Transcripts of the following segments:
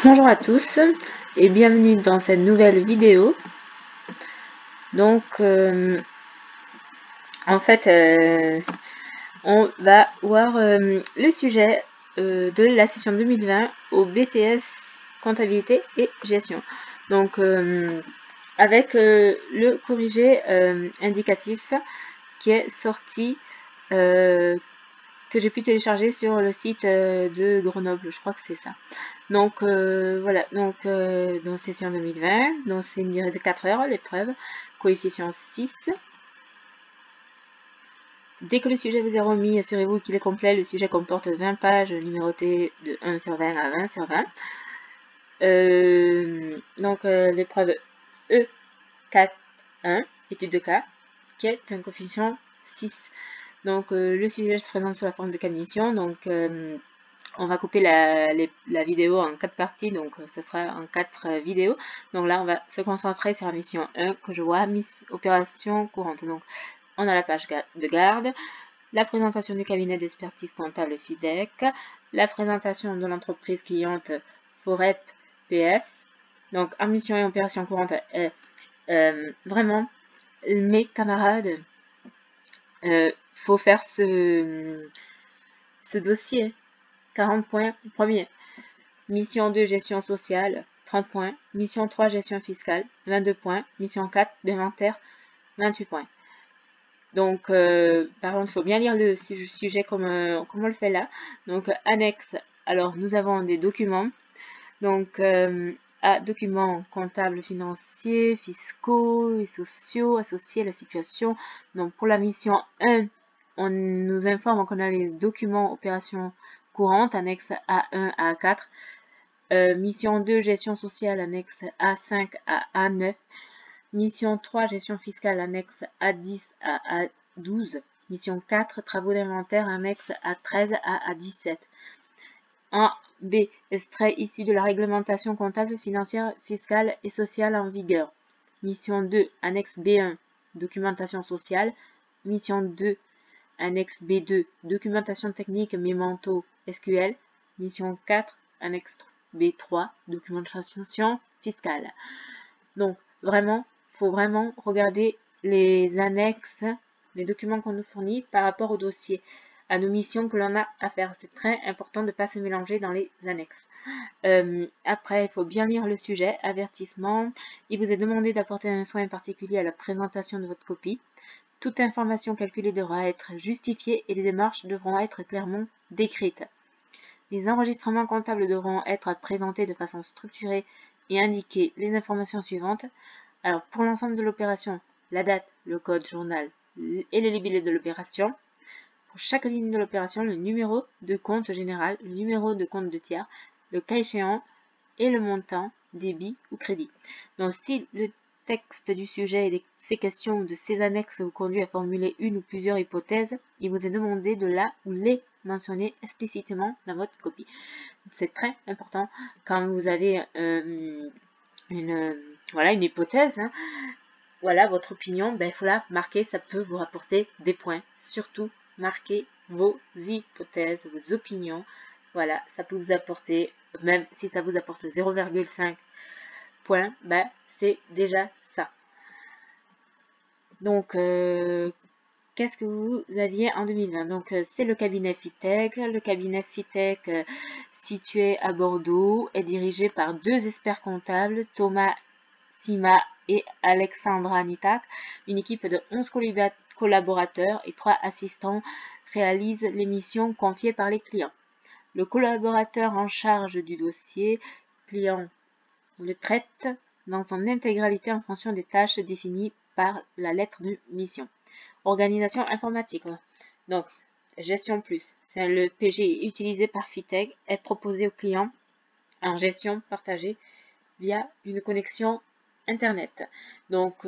Bonjour à tous et bienvenue dans cette nouvelle vidéo. Donc en fait on va voir le sujet de la session 2020 au BTS comptabilité et gestion. Donc avec le corrigé indicatif qui est sorti que j'ai pu télécharger sur le site de Grenoble, je crois que c'est ça. Donc voilà, donc dans session 2020, donc c'est une durée de 4 heures l'épreuve, coefficient 6. Dès que le sujet vous est remis, assurez-vous qu'il est complet. Le sujet comporte 20 pages numérotées de 1/20 à 20/20. Donc l'épreuve E4.1, étude de cas, qui est un coefficient 6. Donc le sujet se présente sous la forme de 4 missions. Donc on va couper la vidéo en 4 parties, donc ce sera en 4 vidéos. Donc là, on va se concentrer sur la mission 1 que je vois, opération courante. Donc on a la page de garde, la présentation du cabinet d'expertise comptable FIDEC, la présentation de l'entreprise cliente Forep PF. Donc en mission et opération courante, vraiment, mes camarades, faut faire ce dossier. 40 points, premier. Mission 2, gestion sociale, 30 points. Mission 3, gestion fiscale, 22 points. Mission 4, d'inventaire, 28 points. Donc, par contre, il faut bien lire le sujet comme on le fait là. Donc, annexe, alors nous avons des documents. Donc, à documents comptables, financiers, fiscaux et sociaux associés à la situation. Donc, pour la mission 1, on nous informe qu'on a les documents opérations courantes, annexe A1 à A4. Mission 2, gestion sociale, annexe A5 à A9. Mission 3, gestion fiscale, annexe A10 à A12. Mission 4, travaux d'inventaire, annexe A13 à A17. En B, extrait issu de la réglementation comptable, financière, fiscale et sociale en vigueur. Mission 2, annexe B1, documentation sociale. Mission 2, annexe B2, documentation technique, mémento, SQL. Mission 4, annexe B3, documentation fiscale. Donc, vraiment, il faut vraiment regarder les annexes, les documents qu'on nous fournit par rapport au dossier, à nos missions que l'on a à faire. C'est très important de ne pas se mélanger dans les annexes. Après, il faut bien lire le sujet. Avertissement. Il vous est demandé d'apporter un soin particulier à la présentation de votre copie. Toute information calculée devra être justifiée et les démarches devront être clairement décrites. Les enregistrements comptables devront être présentés de façon structurée et indiquer les informations suivantes. Alors, pour l'ensemble de l'opération, la date, le code journal et le libellé de l'opération. Pour chaque ligne de l'opération, le numéro de compte général, le numéro de compte de tiers, le cas échéant et le montant, débit ou crédit. Donc, si le texte du sujet et ces questions de ces annexes vous conduit à formuler une ou plusieurs hypothèses, il vous est demandé de la ou les mentionner explicitement dans votre copie. C'est très important quand vous avez une hypothèse, hein. Voilà votre opinion, il faut la marquer, ça peut vous rapporter des points. Surtout, marquez vos hypothèses, vos opinions. Voilà, ça peut vous apporter, même si ça vous apporte 0,5 points, c'est déjà ça. Donc, qu'est-ce que vous aviez en 2020? Donc, c'est le cabinet FITEC. Le cabinet FITEC, situé à Bordeaux, est dirigé par 2 experts comptables, Thomas Sima et Alexandra Nitak. Une équipe de 11 collaborateurs et 3 assistants réalisent les missions confiées par les clients. Le collaborateur en charge du dossier client le traite dans son intégralité en fonction des tâches définies par la lettre de mission. Organisation informatique. Donc, Gestion Plus, c'est le PGI utilisé par FITEC, est proposé aux clients en gestion partagée via une connexion Internet. Donc,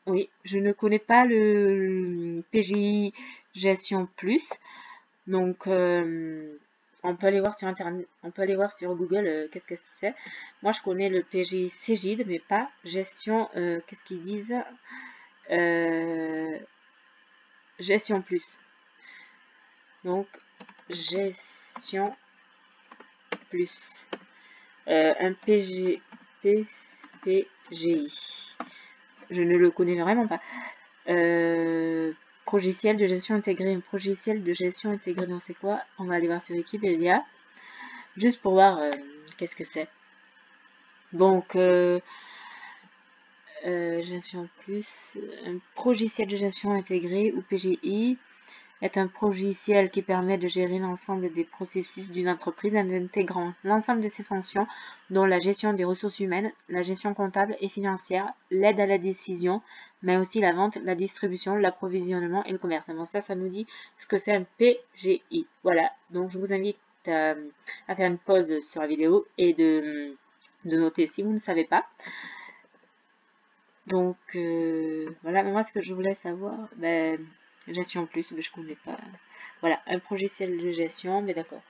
oui, je ne connais pas le PGI Gestion Plus. Donc, on peut aller voir sur Internet, on peut aller voir sur Google qu'est-ce que c'est. Moi, je connais le PGI Cégide, mais pas Gestion, qu'est-ce qu'ils disent Gestion Plus. Donc, Gestion Plus. un PGI. Je ne le connais vraiment pas. Logiciel de gestion intégrée. Un logiciel de gestion intégrée, donc c'est quoi? On va aller voir sur Wikipédia. Juste pour voir qu'est-ce que c'est. Donc, gestion plus, un logiciel de gestion intégrée ou PGI est un logiciel qui permet de gérer l'ensemble des processus d'une entreprise en intégrant l'ensemble de ses fonctions, dont la gestion des ressources humaines, la gestion comptable et financière, l'aide à la décision, mais aussi la vente, la distribution, l'approvisionnement et le commerce. Bon, ça nous dit ce que c'est un PGI. Voilà, donc je vous invite à faire une pause sur la vidéo et de noter si vous ne savez pas. Donc, voilà, moi ce que je voulais savoir, gestion plus, mais je connais pas. Voilà, un logiciel de gestion, mais d'accord,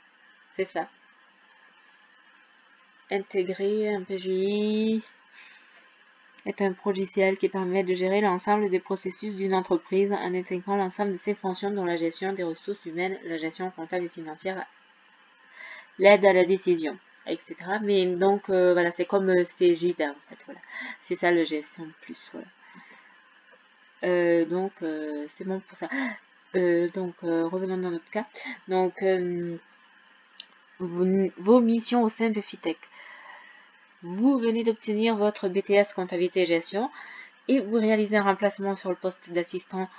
c'est ça. Intégrer un PGI est un logiciel qui permet de gérer l'ensemble des processus d'une entreprise en intégrant l'ensemble de ses fonctions, dont la gestion des ressources humaines, la gestion comptable et financière, l'aide à la décision, etc. Mais donc, voilà, c'est comme CGIDA, en fait, voilà. C'est ça le gestion plus, voilà. Donc, c'est bon pour ça. Revenons dans notre cas. Donc, vos missions au sein de FITech. Vous venez d'obtenir votre BTS comptabilité et gestion et vous réalisez un remplacement sur le poste d'assistant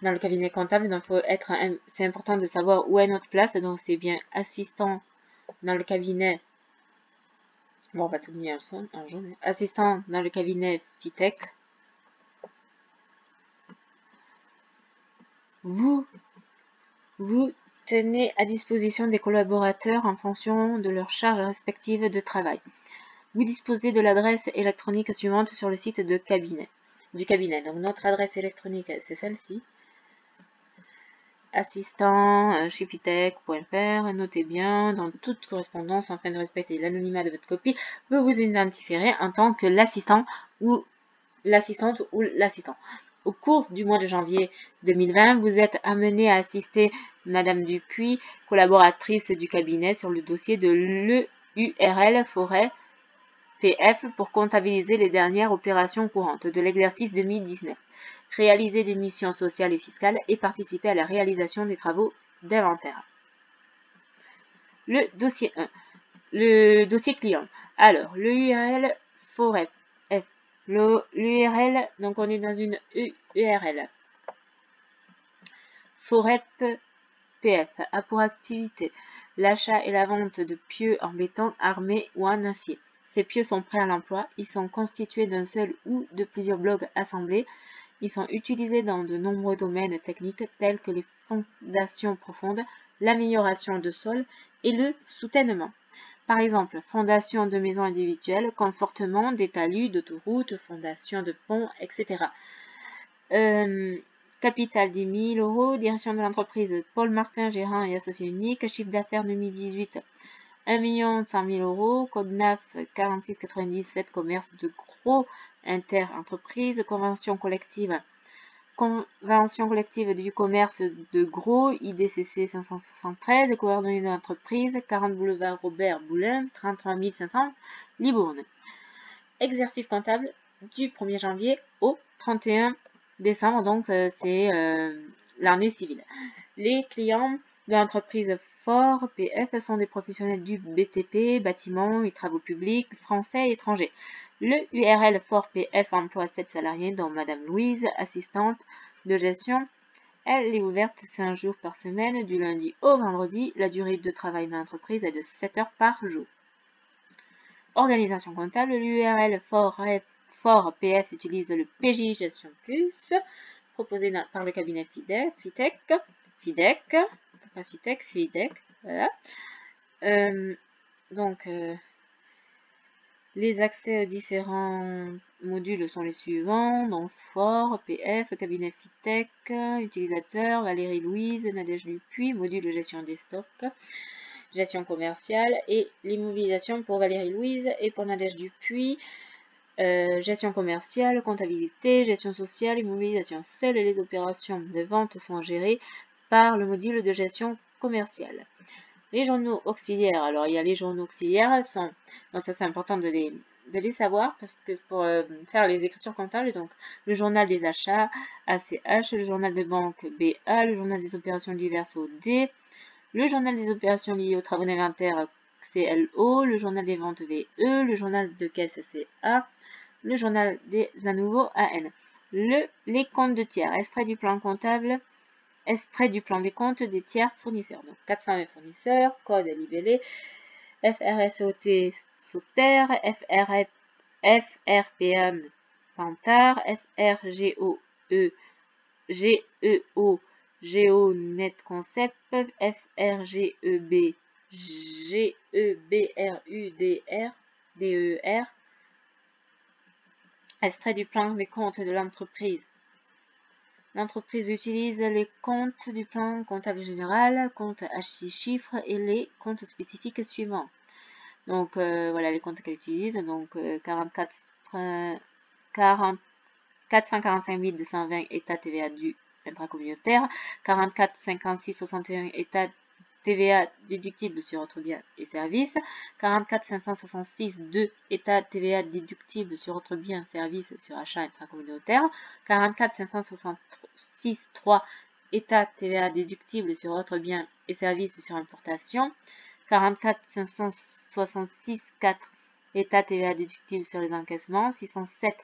dans le cabinet comptable. Donc, c'est important de savoir où est notre place. Donc, c'est bien assistant dans le cabinet. Bon, on va souligner un jaune. Assistant dans le cabinet FITech. Vous tenez à disposition des collaborateurs en fonction de leurs charges respectives de travail. Vous disposez de l'adresse électronique suivante sur le site du cabinet. Donc notre adresse électronique, c'est celle-ci. Assistant chez FITech.fr. Notez bien, dans toute correspondance, afin de respecter l'anonymat de votre copie, vous vous identifierez en tant que l'assistant ou l'assistante ou l'assistant. Au cours du mois de janvier 2020, vous êtes amené à assister Madame Dupuis, collaboratrice du cabinet, sur le dossier de l'EURL Forêt PF pour comptabiliser les dernières opérations courantes de l'exercice 2019, réaliser des missions sociales et fiscales et participer à la réalisation des travaux d'inventaire. Le dossier 1. Le dossier client. Alors, l'URL Forêt F. L'URL, donc on est dans une URL. Forêt PF a pour activité l'achat et la vente de pieux en béton armé ou en acier. Ces pieux sont prêts à l'emploi. Ils sont constitués d'un seul ou de plusieurs blocs assemblés. Ils sont utilisés dans de nombreux domaines techniques tels que les fondations profondes, l'amélioration de sol et le soutènement. Par exemple, fondation de maisons individuelles, confortement des talus, d'autoroutes, fondation de ponts, etc. Capital 10 000 euros, direction de l'entreprise Paul Martin, gérant et associé unique, chiffre d'affaires 2018 1 100 000 euros, code NAF 4697, commerce de gros inter-entreprise, convention collective du commerce de gros, IDCC 573, coordonnées de l'entreprise, 40 boulevard Robert Boulin, 33 500, Libourne. Exercice comptable du 1er janvier au 31 décembre, donc c'est l'année civile. Les clients de l'entreprise Fort PF sont des professionnels du BTP, bâtiments et travaux publics, français et étrangers. Le URL Fort PF emploie 7 salariés, dont Madame Louise, assistante de gestion. Elle est ouverte 5 jours par semaine, du lundi au vendredi. La durée de travail de l'entreprise est de 7 heures par jour. Organisation comptable, l'URL Fort PF utilise le PJ Gestion Plus, proposé par le cabinet FITech, voilà. Les accès aux différents modules sont les suivants, donc Fort, PF, le cabinet FITech, utilisateur, Valérie Louise, Nadège Dupuis, module gestion des stocks, gestion commerciale et l'immobilisation pour Valérie Louise et pour Nadège Dupuis, gestion commerciale, comptabilité, gestion sociale, immobilisation. Seules les opérations de vente sont gérées par le module de gestion commerciale. Les journaux auxiliaires, alors il y a les journaux auxiliaires, donc ça c'est important de les savoir parce que pour faire les écritures comptables, donc le journal des achats, ACH, le journal de banque, BA, le journal des opérations diverses, OD, le journal des opérations liées aux travaux d'inventaire, CLO, le journal des ventes, VE, le journal de caisse, CA, le journal des à nouveau, AN. Les comptes de tiers, extrait du plan comptable, extrait du plan des comptes des tiers fournisseurs. Donc 420 fournisseurs, code libellé, FRSOT Sauter, FRPM Pantard, FRGOE GEO GeoNet Concept, FRGEB GEBRUDR DER, extrait du plan des comptes de l'entreprise. L'entreprise utilise les comptes du plan comptable général, comptes H6 chiffres et les comptes spécifiques suivants. Donc voilà les comptes qu'elle utilise. Donc 445 220 état TVA dû intracommunautaire, 44 56 61 état TVA déductible sur autres biens et services, 44 566 2 état TVA déductible sur autres biens et services sur achat intracommunautaire, 44 566 3 état TVA déductible sur autres biens et services sur importation, 44 566 4 état TVA déductible sur les encaissements, 607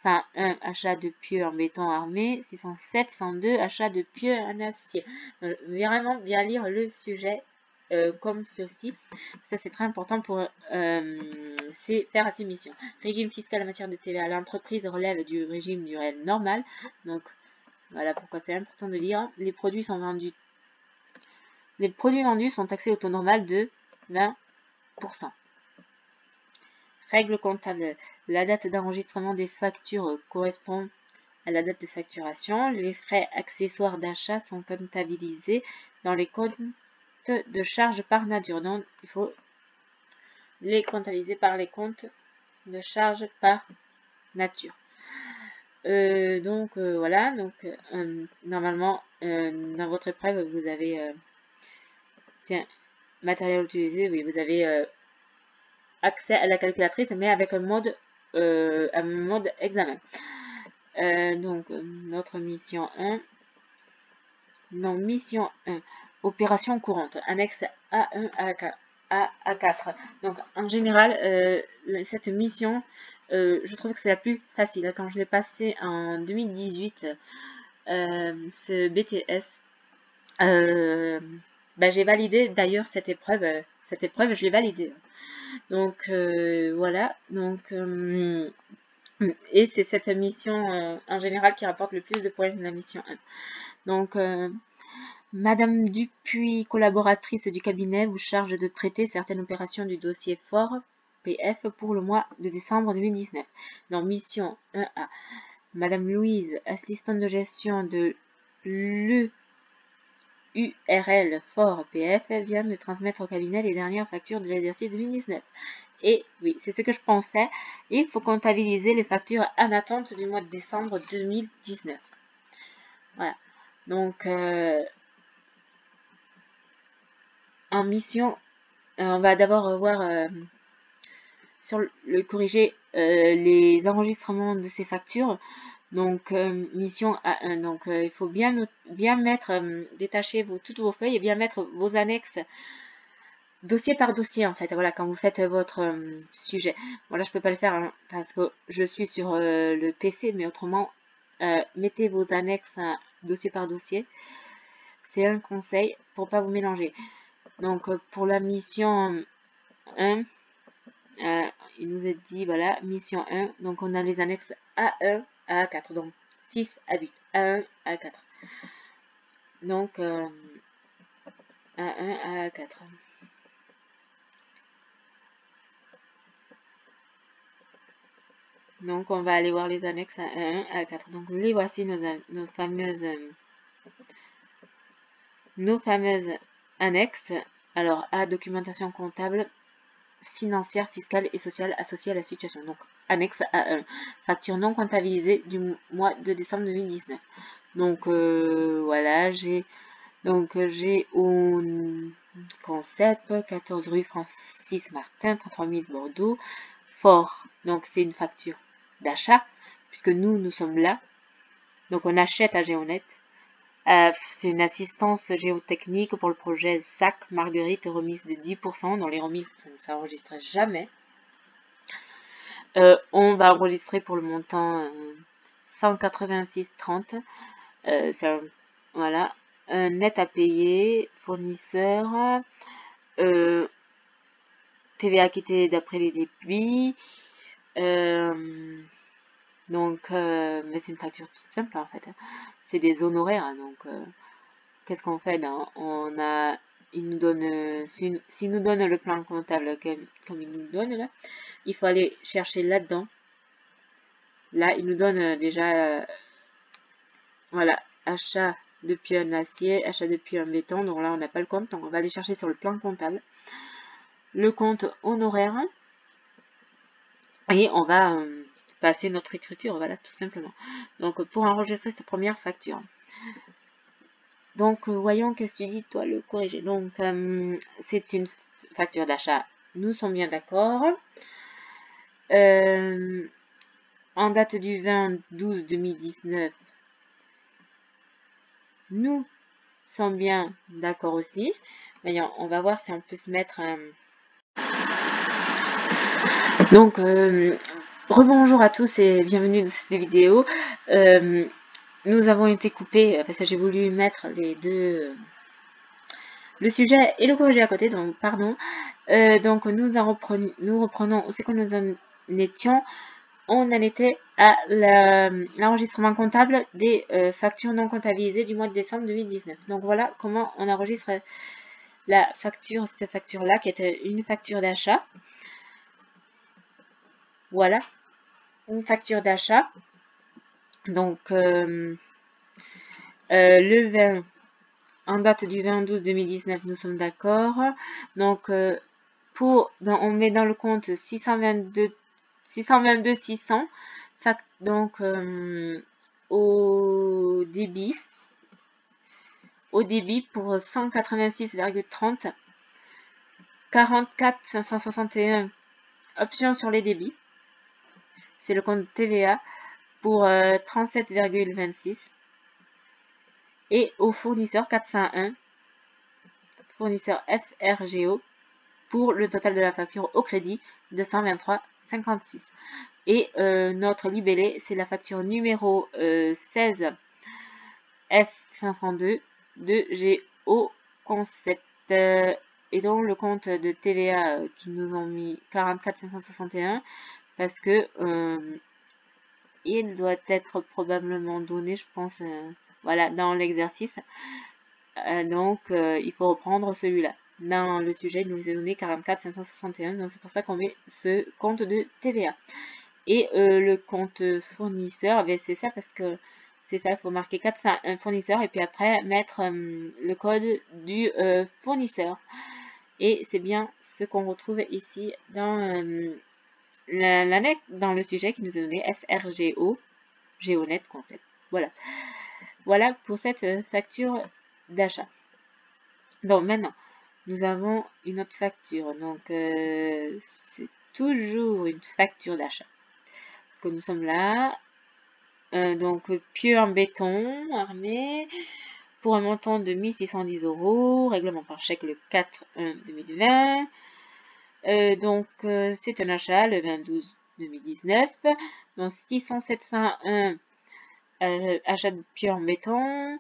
101 achat de pieux en béton armé, 607 102 achat de pieux en acier. Vraiment bien lire le sujet comme ceci. Ça c'est très important pour faire ses missions. Régime fiscal en matière de TVA. L'entreprise relève du régime du réel normal. Donc voilà pourquoi c'est important de lire. Les produits vendus sont taxés au taux normal de 20%. Règle comptable. La date d'enregistrement des factures correspond à la date de facturation. Les frais accessoires d'achat sont comptabilisés dans les comptes de charges par nature. Donc, il faut les comptabiliser par les comptes de charges par nature. Voilà. Donc, normalement, dans votre épreuve, vous avez matériel utilisé. Oui, vous avez accès à la calculatrice, mais avec un mode examen. Notre mission 1. Donc, mission 1. Opération courante. Annexe A1 à A4. Donc, en général, cette mission, je trouve que c'est la plus facile. Quand je l'ai passée en 2018, ce BTS, j'ai validé d'ailleurs cette épreuve. Je l'ai validée. Donc voilà, et c'est cette mission en général qui rapporte le plus de points de la mission 1. Donc Madame Dupuis, collaboratrice du cabinet, vous charge de traiter certaines opérations du dossier fort PF pour le mois de décembre 2019. Dans mission 1A, Madame Louise, assistante de gestion de l'URL fort PF, vient de transmettre au cabinet les dernières factures de l'exercice 2019. Et oui, c'est ce que je pensais. Il faut comptabiliser les factures en attente du mois de décembre 2019. Voilà. Donc, en mission, on va d'abord voir sur le corriger les enregistrements de ces factures. Donc, mission A1. Donc, il faut bien mettre, détacher toutes vos feuilles et bien mettre vos annexes dossier par dossier en fait, voilà, quand vous faites votre sujet. Bon là je peux pas le faire hein, parce que je suis sur le PC, mais autrement mettez vos annexes dossier par dossier. C'est un conseil pour pas vous mélanger. Donc pour la mission 1, il nous est dit voilà, mission 1, donc on a les annexes A1 à A4, donc 6 à 8, A1 à A4. Donc A1 à A4. Donc, on va aller voir les annexes à 1, à 4. Donc, les voici nos fameuses annexes. Alors, A, documentation comptable, financière, fiscale et sociale associée à la situation. Donc, annexe A1. Facture non comptabilisée du mois de décembre 2019. Donc, voilà, j'ai Donc j'ai au concept 14 rue Francis Martin, 33 000 Bordeaux, Fort. Donc c'est une facture d'achat, puisque nous sommes là. Donc on achète à Géonet. C'est une assistance géotechnique pour le projet SAC Marguerite, remise de 10%. Dans les remises, ça ne s'enregistrait jamais. On va enregistrer pour le montant 186,30. Voilà. Net à payer, fournisseur, TVA acquittée d'après les débits. Donc, mais c'est une facture toute simple en fait. C'est des honoraires. Donc, qu'est-ce qu'on fait là? Il nous donne, s'il nous donne le plan comptable comme il nous donne là, il faut aller chercher là-dedans. Là, il nous donne déjà, voilà, achat depuis un acier, achat depuis un béton. Donc là, on n'a pas le compte. Donc, on va aller chercher sur le plan comptable le compte honoraire et on va passer notre écriture. Voilà, tout simplement. Donc, pour enregistrer cette première facture. Donc, voyons qu'est-ce que tu dis, toi, le corrigé. Donc, c'est une facture d'achat. Nous sommes bien d'accord. En date du 20-12-2019, nous sommes bien d'accord aussi. Voyons, on va voir si on peut se mettre... Donc, rebonjour à tous et bienvenue dans cette vidéo. Nous avons été coupés parce que j'ai voulu mettre les deux... le sujet et le corrigé à côté, donc pardon. Donc nous reprenons où c'est que nous en étions. On en était à l'enregistrement comptable des factures non comptabilisées du mois de décembre 2019. Donc voilà comment on enregistre la facture, cette facture-là qui était une facture d'achat. Voilà, une facture d'achat. Donc le 20, en date du 20-12-2019, nous sommes d'accord. Donc on met dans le compte 622 600, donc au débit pour 186,30, 44 561 options sur les débits, c'est le compte TVA pour 37,26 et au fournisseur 401, fournisseur FRGO, pour le total de la facture au crédit de 123,56. Et notre libellé, c'est la facture numéro 16 F502 de Géo Concept. Et donc le compte de TVA qui nous ont mis 44 561 parce que il doit être probablement donné, je pense, voilà, dans l'exercice. Donc il faut reprendre celui-là. Dans le sujet, il nous est donné 44 561, donc c'est pour ça qu'on met ce compte de TVA. Et le compte fournisseur, c'est ça parce que c'est ça, il faut marquer 401 fournisseur et puis après mettre le code du fournisseur. Et c'est bien ce qu'on retrouve ici dans dans le sujet qui nous est donné FRGO, Géonet Concept. Voilà. Voilà pour cette facture d'achat. Donc maintenant, nous avons une autre facture. Donc c'est toujours une facture d'achat. Parce que nous sommes là. Donc pieux en béton armé pour un montant de 1610 €, règlement par chèque le 4/1/2020. Donc c'est un achat le 20-12-2019. Donc 600-701 achat de pieux en béton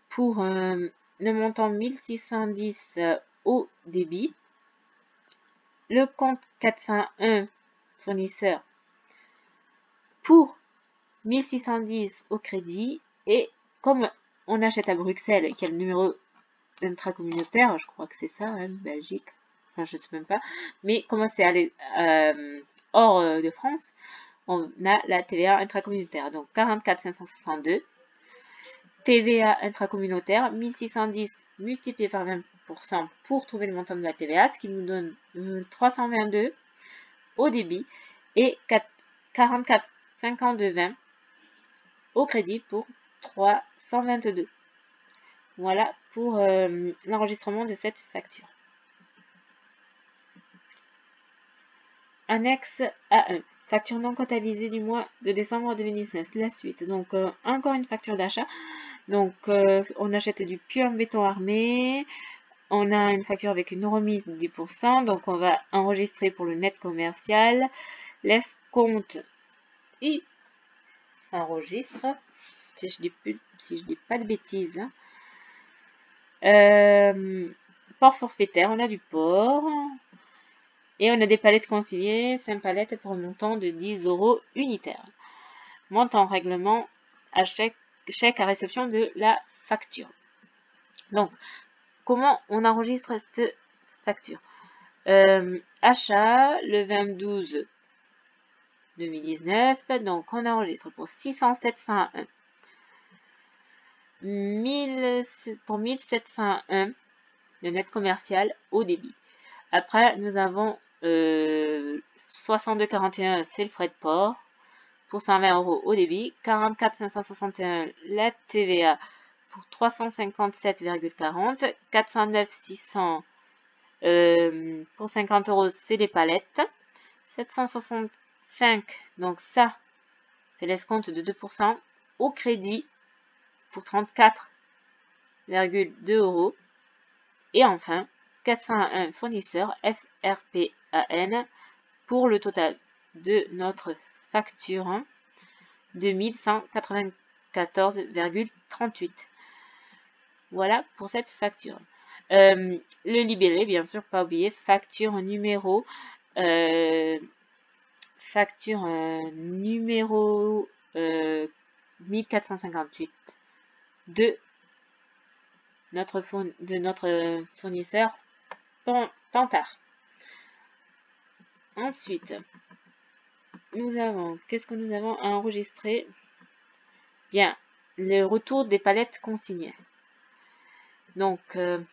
pour le montant 1610 au débit. Le compte 401 fournisseur pour 1610 au crédit. Et comme on achète à Bruxelles, qui a le numéro intracommunautaire, je crois que c'est ça, hein, Belgique, enfin je ne sais même pas, mais comment c'est aller hors de France, on a la TVA intracommunautaire, donc 44 562, TVA intracommunautaire, 1610 multiplié par 20% pour trouver le montant de la TVA, ce qui nous donne 322 au débit et 44 52 20 au crédit pour 322. Voilà pour l'enregistrement de cette facture. Annexe A1. Facture non comptabilisée du mois de décembre 2019. La suite. Donc, encore une facture d'achat. Donc, on achète du puits en béton armé. On a une facture avec une remise de 10%. Donc, on va enregistrer pour le net commercial. L'escompte, il s'enregistre. Si je dis pas de bêtises. Port forfaitaire, on a du port. Et on a des palettes consignées, 5 palettes pour un montant de 10 € unitaire. Montant règlement à chèque à réception de la facture. Donc, comment on enregistre cette facture? Achat le 20-12-2019. Donc, on enregistre pour 60701. Pour 1701, le net commercial au débit. Après, nous avons 62,41, c'est le frais de port, pour 120 € au débit. 44,561, la TVA, pour 357,40. 409,600 pour 50 €, c'est les palettes. 765, donc ça, c'est l'escompte de 2%, au crédit, pour 34,2 €. Et enfin, 401 fournisseurs FRPAN pour le total de notre facture de 1194,38. Voilà pour cette facture. Le libellé, bien sûr, pas oublier, facture numéro 1458 de notre fournisseur Pantard. Ensuite, nous avons, qu'est-ce que nous avons à enregistrer? Bien, le retour des palettes consignées. Donc, le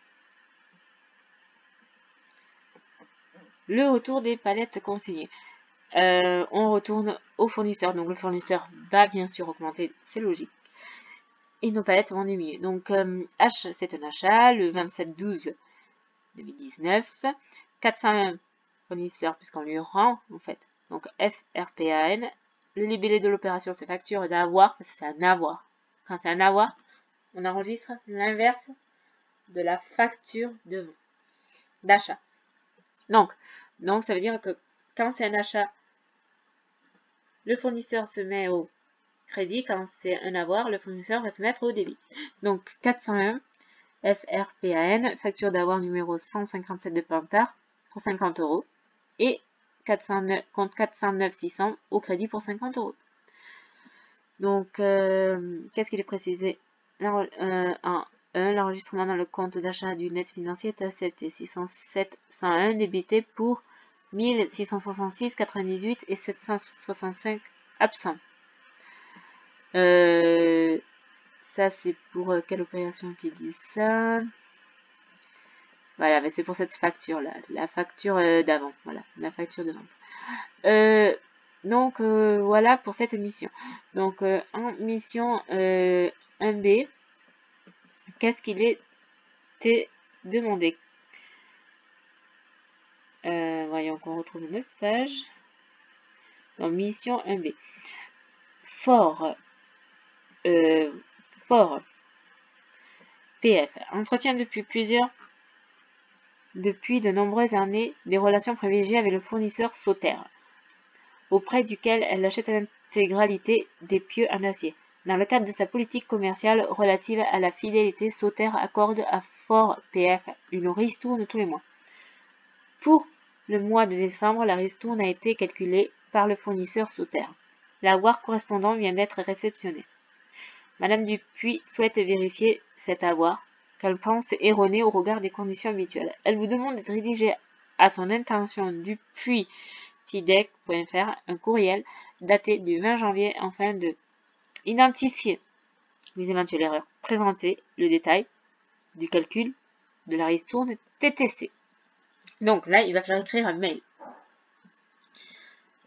retour des palettes consignées. On retourne au fournisseur. Donc, le fournisseur va bien sûr augmenter, c'est logique. Et nos palettes vont diminuer. Donc, H, c'est un achat, le 27-12-2019. 401 fournisseurs, puisqu'on lui rend, en fait. Donc, FRPAN. Le libellé de l'opération, c'est facture d'avoir, c'est un avoir. Quand c'est un avoir, on enregistre l'inverse de la facture d'achat. Donc, ça veut dire que quand c'est un achat, le fournisseur se met au crédit. Quand c'est un avoir, le fournisseur va se mettre au débit. Donc, 401 FRPAN, facture d'avoir numéro 157 de Pantard pour 50 €. Et 409,600 au crédit pour 50 €. Donc, qu'est-ce qu'il est précisé? En 1, l'enregistrement dans le compte d'achat du net financier est accepté. 607,101 débité pour 1666,98 et 765 absents. Ça, c'est pour quelle opération qui dit ça? Voilà, mais c'est pour cette facture-là, la facture d'avant. Voilà, la facture de vente. Donc, voilà pour cette mission. Donc, en mission 1B, qu'est-ce qu'il était demandé? Voyons qu'on retrouve notre page. Donc, mission 1B. Fort PF. Entretient depuis de nombreuses années des relations privilégiées avec le fournisseur Sauter, auprès duquel elle achète l'intégralité des pieux en acier. Dans le cadre de sa politique commerciale relative à la fidélité, Sauter accorde à Fort PF une ristourne tous les mois. Pour le mois de décembre, la ristourne a été calculée par le fournisseur Sauter. L'avoir correspondant vient d'être réceptionné. Madame Dupuis souhaite vérifier cet avoir, qu'elle pense erroné au regard des conditions habituelles. Elle vous demande de rédiger à son intention dupuis-fidec.fr un courriel daté du 20 janvier afin de identifier les éventuelles erreurs, présenter le détail du calcul de la ristourne TTC. Donc là, il va falloir écrire un mail.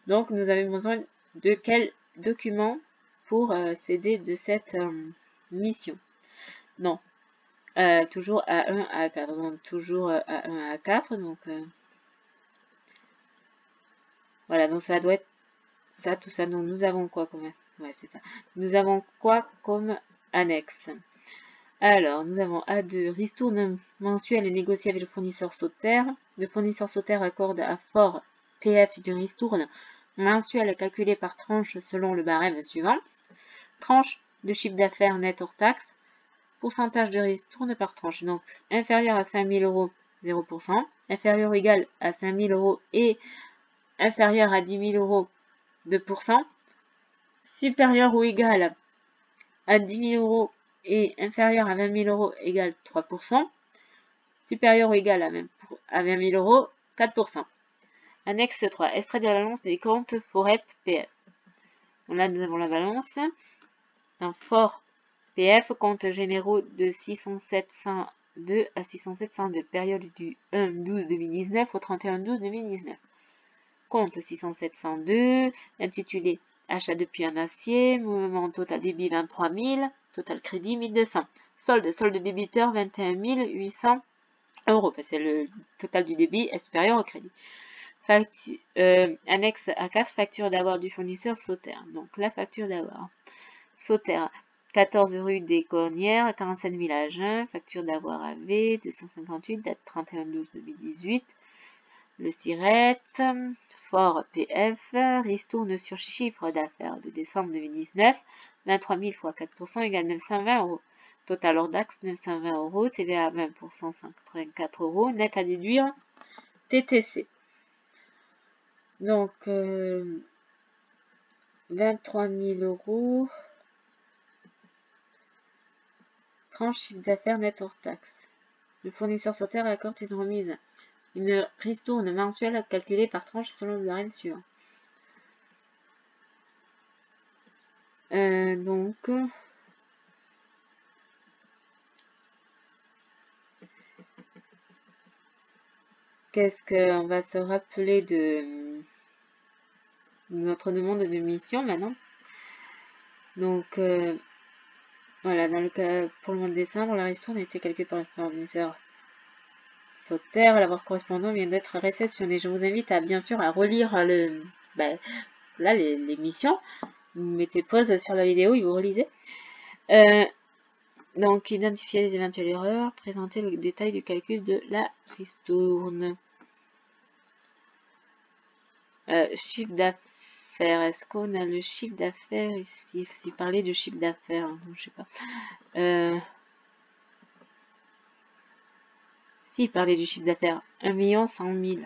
Donc nous avons besoin de quel document pour s'aider de cette mission? Non. toujours A1, A4. Donc toujours A1, A4. Donc voilà, donc ça doit être ça, tout ça. Donc nous avons quoi comme... Ouais, c'est ça. Nous avons quoi comme annexe? Alors, nous avons A2, ristourne mensuel et négocié avec le fournisseur Sauterre. Le fournisseur Sauterre accorde à Fort PF d'une ristourne mensuelle calculée par tranche selon le barème suivant. Tranche de chiffre d'affaires net hors taxe. Pourcentage de ristourne par tranche. Donc, inférieur à 5 000 euros, 0%. Inférieur ou égal à 5 000 euros et inférieur à 10 000 euros, 2%. Supérieur ou égal à 10 000 euros et inférieur à 20 000 euros égale 3%, supérieur ou égal à 20 000 euros, 4%. Annexe 3, extrait de la balance des comptes FOREP PF. Donc là, nous avons la balance. Un FOR PF, comptes généraux de 607-102 à 607-102, période du 1-12-2019 au 31-12-2019. Compte 607-102, intitulé Achat de puits en acier, mouvement total débit 23 000, total crédit 1200. Solde débiteur 21 800 euros, parce que le total du débit est supérieur au crédit. Annexe A4, facture d'avoir du fournisseur Sauterre. Donc la facture d'avoir. Sauterre, 14 rue des Cornières, 47 000 à Agen, facture d'avoir AV, 258, date 31-12-2018. Le SIRET, Fort PF, ristourne sur chiffre d'affaires de décembre 2019, 23 000 fois 4% égale 920 euros. Total hors taxe 920 euros, TVA 20%, 184 euros, net à déduire, TTC. Donc, 23 000 euros, tranche chiffre d'affaires net hors taxe. Le fournisseur Sauterre accorde une remise. Une ristourne mensuelle calculée par tranche selon le barème suivant. Donc, qu'est-ce qu'on va se rappeler de notre demande de mission maintenant? Donc, voilà, dans le cas pour le mois de décembre, la ristourne était calculée par le fournisseur Sauterre. L'avoir correspondant vient d'être réceptionné. Je vous invite à bien sûr à relire là, les missions. Vous mettez pause sur la vidéo et vous relisez. Donc, identifier les éventuelles erreurs, présenter le détail du calcul de la ristourne. Chiffre d'affaires. Est-ce qu'on a le chiffre d'affaires ici? Si parler de chiffre d'affaires, je sais pas. Si parler du chiffre d'affaires, 1 100 000.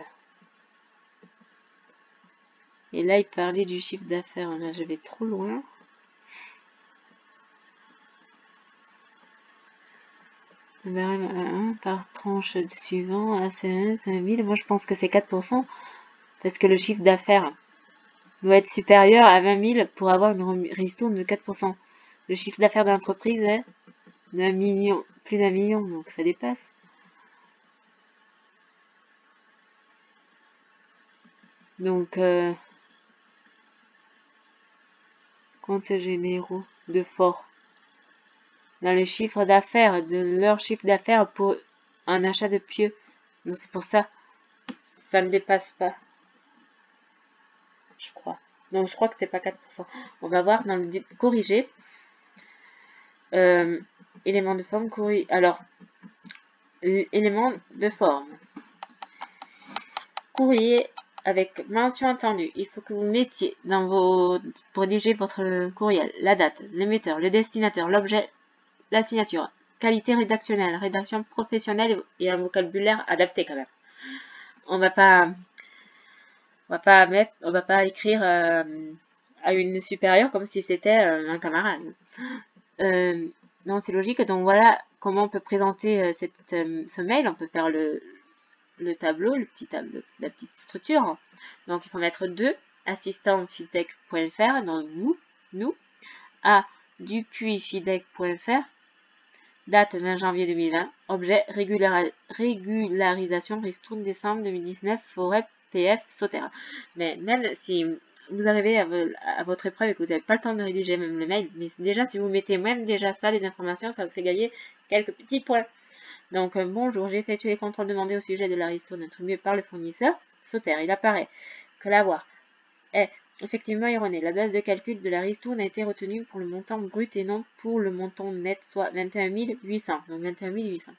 Et là, il parlait du chiffre d'affaires. Là, je vais trop loin. Par tranche suivant, AC1, 5 000. Moi, je pense que c'est 4%. Parce que le chiffre d'affaires doit être supérieur à 20 000 pour avoir une ristourne de 4%. Le chiffre d'affaires d'entreprise est d'1 million, plus d'1 million, donc ça dépasse. Donc, comptes généraux de Fort. Dans le chiffre d'affaires, de leur chiffre d'affaires pour un achat de pieux. Donc c'est pour ça, ça ne dépasse pas. Je crois. Donc je crois que c'est pas 4%. On va voir dans le corriger. Élément de forme, alors, élément de forme. Courrier avec mention attendue. Il faut que vous mettiez dans pour rédiger votre courriel, la date, l'émetteur, le destinateur, l'objet, la signature, qualité rédactionnelle, rédaction professionnelle et un vocabulaire adapté quand même. On va pas écrire à une supérieure comme si c'était un camarade. Non, c'est logique. Donc voilà comment on peut présenter ce mail. On peut faire le tableau, la petite structure. Donc il faut mettre 2 assistant-fidec.fr, donc vous, nous, à dupuisfidec.fr, date 20 janvier 2020, objet régularisation ristourne décembre 2019, forêt PF Sauterre. Mais même si vous arrivez à votre épreuve et que vous n'avez pas le temps de rédiger même le mail, mais déjà si vous mettez même déjà ça, les informations, ça vous fait gagner quelques petits points. Donc, bonjour, j'ai effectué les contrôles demandés au sujet de la ristourne attribuée par le fournisseur. Sauter, il apparaît que l'avoir est effectivement erroné. La base de calcul de la ristourne a été retenue pour le montant brut et non pour le montant net, soit 21 800. Donc, 21 800.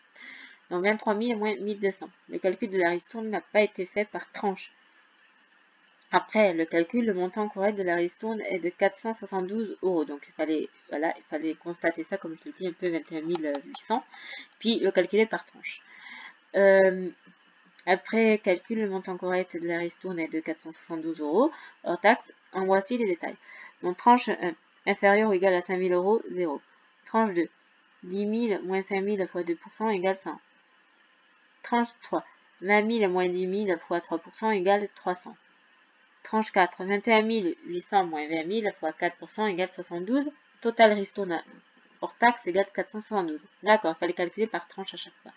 Donc, 23 000 moins 1200. Le calcul de la ristourne n'a pas été fait par tranche. Après le calcul, le montant correct de la ristourne est de 472 €. Donc, il fallait constater ça, comme je le dis, un peu 21 800. Puis, le calculer par tranche. Après calcul, le montant correct de la ristourne est de 472 € hors taxe. En voici les détails. Donc, tranche 1, inférieur ou égal à 5 000 €, 0. Tranche 2, 10 000 moins 5 000 fois 2% égale 100. Tranche 3, 20 000 moins 10 000 fois 3% égale 300. Tranche 4, 21 800 moins 20 000 fois 4% égale 72. Total ristourne hors taxe égale 472. D'accord, il fallait calculer par tranche à chaque fois.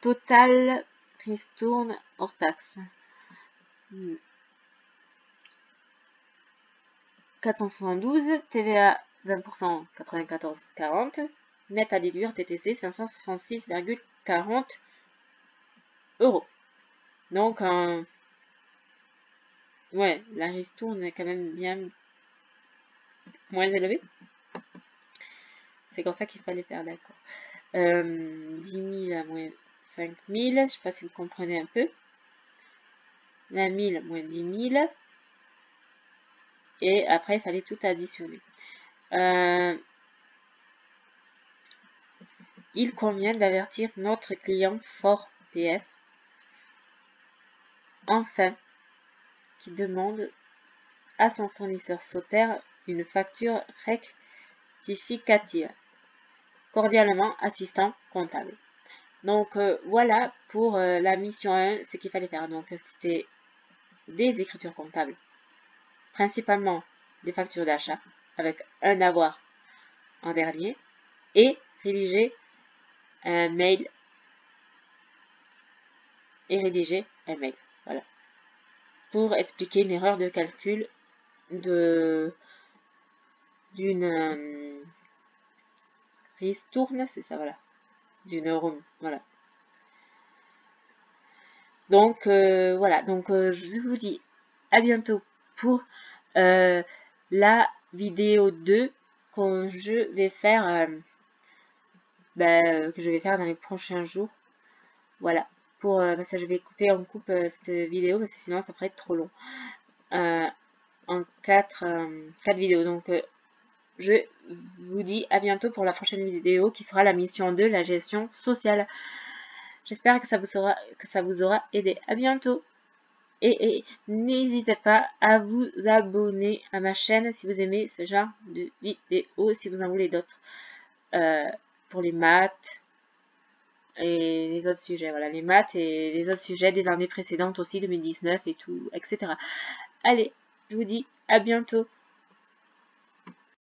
Total ristourne hors taxe. 472, TVA 20%, 94,40. Net à déduire, TTC 566,40 €. Donc, ouais, la ristourne est quand même bien moins élevée. C'est comme ça qu'il fallait faire, d'accord. 10 000 à moins 5 000, je ne sais pas si vous comprenez un peu. 20 000 moins 10 000. Et après, il fallait tout additionner. Il convient d'avertir notre client Fort PF, enfin, qui demande à son fournisseur Sauter une facture rectificative. Cordialement, assistant comptable. Donc, voilà pour la mission 1, ce qu'il fallait faire. Donc, c'était des écritures comptables, principalement des factures d'achat, avec un avoir en dernier, et rédiger un mail. Voilà. Pour expliquer une erreur de calcul d'une ristourne, c'est ça, voilà. D'une room, voilà. Donc, voilà. Donc, je vous dis à bientôt pour la vidéo 2 que je vais faire dans les prochains jours. Voilà. Pour ça, je vais couper en coupe cette vidéo parce que sinon ça ferait trop long. En 4 vidéos. Donc, je vous dis à bientôt pour la prochaine vidéo qui sera la mission 2, la gestion sociale. J'espère que ça vous aura aidé. À bientôt. Et n'hésitez pas à vous abonner à ma chaîne si vous aimez ce genre de vidéos, si vous en voulez d'autres pour les maths et les autres sujets. Voilà, les maths et les autres sujets des années précédentes aussi, 2019 et tout, etc. Allez, je vous dis à bientôt.